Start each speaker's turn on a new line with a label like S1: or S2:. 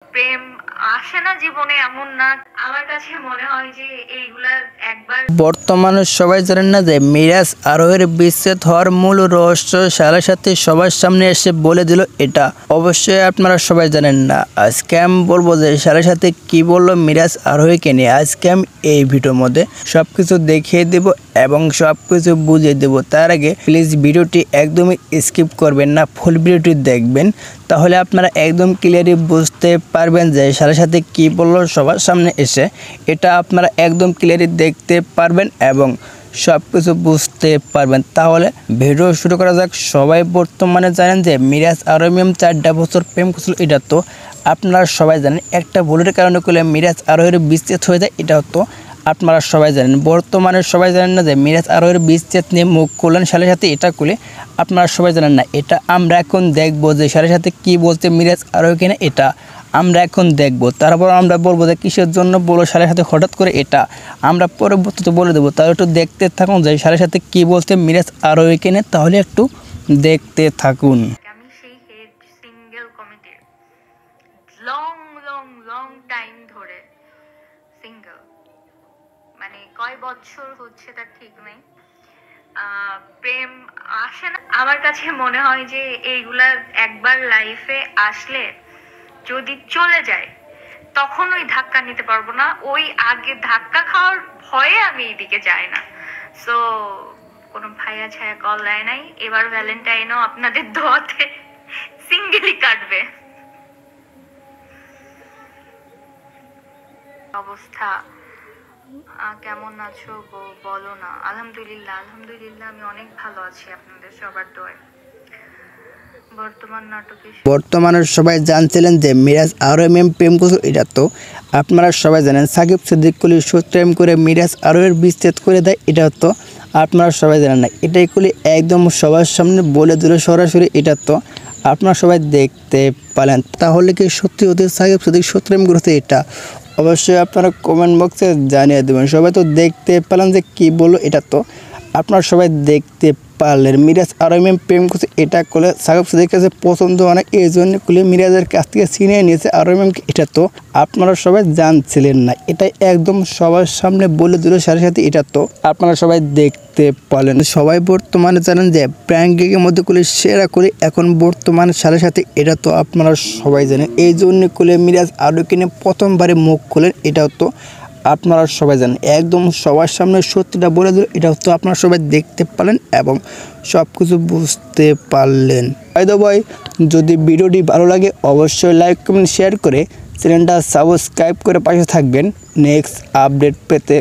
S1: প্রেম আসে না জীবনে এমন না। আমার কাছে মনে হয় যে এইগুলা একবার
S2: বর্তমানে সবাই জানেন না যে মিরাজ আরোহীর বিচ্ছেদ হওয়ার মূল রহস্য সারা সাথে সবার সামনে এসে বলে দিল। এটা অবশ্যই আপনারা সবাই জানেন না। আজকে আমি বলবো যে সারা সাথে কি বললো মিরাজ আরোহীকে নিয়ে। আজকে আমি এই ভিডিওর মধ্যে সবকিছু দেখিয়ে দেব এবং সবকিছু বুঝিয়ে দেব। তার আগে প্লিজ ভিডিওটি একদমই স্কিপ করবেন না, ফুল ভিডিওটি দেখবেন, তাহলে আপনারা একদম ক্লিয়ারলি বুঝতে পারবেন যে সারা সাথে কি বললো সবার সামনে এসে। এটা আপনারা একদম ক্লিয়ারলি দেখতে পারবেন এবং সব কিছু বুঝতে পারবেন। তাহলে ভিডিও শুরু করা যাক। সবাই বর্তমানে জানেন যে মিরাজ আরোহী ম্যাম 4টা বছর প্রেম করছিল, এটা তো আপনারা সবাই জানেন। একটা ভুলের কারণে করলে মিরাজ আরোহীর বিচ্ছেদ হয়ে যায়, এটাও তো আপনারা সবাই জানেন। বর্তমানে সবাই জানেন না যে মিরাজ আরোহীর বিচ্ছেদ নিয়ে মুখ খুললেন সাথে সাথে, এটা খুলে আপনারা সবাই জানেন না। এটা আমরা এখন দেখবো যে সাথে সাথে কী বলতে মিরাজ আরোহীকে না, এটা আমরা এখন দেখব। তারপর আমরা বলবো যে কিসের জন্য বলো সাথে সাথে হঠাৎ করে, এটা আমরা পরবর্তীতে বলে দেবো। তাহলে একটু দেখতে থাকুন যে সাথে সাথে কী বলতে মিরাজ আরোহীকে নিয়ে, তাহলে একটু দেখতে থাকুন।
S1: আমি সেই হেড সিঙ্গেল কমিটির লং লং লং টাইম ধরে সিঙ্গেল, মানে কয় বছর হচ্ছে তার ঠিক নেই। প্রেম আসে না। আমার কাছে মনে হয় যে এইগুলা একবার লাইফে আসলে যদি চলে যায় তখন ওই ধাক্কা নিতে পারবো না। ওই আগে ধাক্কা খাওয়ার ভয়ে আমি এইদিকে যাই না। সো কোনো ভাইয়া ছায়া কল দেয় নাই। এবার ভ্যালেন্টাইনও আপনাদের দোয়াতে সিঙ্গেলই কাটবে। অবস্থা কেমন আছো বলো না। আলহামদুলিল্লাহ আলহামদুলিল্লাহ আমি অনেক ভালো আছি আপনাদের সবার দোয়ায়।
S2: বর্তমানে সবাই জানছিলেন যে মিরাজ আরোহী ম্যাম প্রেম করছিল, এটা তো আপনারা সবাই জানেন। সাকিব সিদ্দিকুলি প্রেম করে মিরাজ আরোহীর বিচ্ছেদ করে দেয়, এটা তো আপনারা সবাই জানেন না। এটাই কুলি একদম সবার সামনে বলে দিল সরাসরি, এটা তো আপনারা সবাই দেখতে পেলেন। তাহলে কি সত্যি হতে সাকিব সিদ্দিক প্রেম করেছে? এটা অবশ্যই আপনারা কমেন্ট বক্সে জানিয়ে দেবেন। সবাই তো দেখতে পেলেন যে কী বললো, এটা তো আপনারা সবাই দেখতে পারলেন। মিরাজ আরোহী ম্যাম প্রেম করছে, এটা করলে সাকিব সিদ্দিকের কাছে পছন্দ হয় না, এই জন্য করলে মিরাজের কাছ থেকে ছিনিয়ে নিয়েছে আরোহী ম্যামকে, এটা তো আপনারা সবাই জানছিলেন না। এটাই একদম সবার সামনে বলে দিল সাথে সাথে, এটা তো আপনারা সবাই দেখতে পারলেন। সবাই বর্তমানে জানেন যে প্র্যাঙ্কিংয়ের মধ্যে করলে সেরা করে এখন বর্তমানে সাথে সাথে, এটা তো আপনারা সবাই জানেন। এই জন্য করলে মিরাজ আরোহীকে নিয়ে প্রথমবারে মুখ খোলেন, এটাও তো আপনারা সবাই জানেন। একদম সবার সামনে সত্যিটা বলে দিল, এটা তো আপনারা সবাই দেখতে পারলেন এবং সব কিছু বুঝতে পারলেন। বাই দ্য ওয়ে, যদি ভিডিওটি ভালো লাগে অবশ্যই লাইক কমেন্ট শেয়ার করে চ্যানেলটা সাবস্ক্রাইব করে পাশে থাকবেন নেক্সট আপডেট পেতে।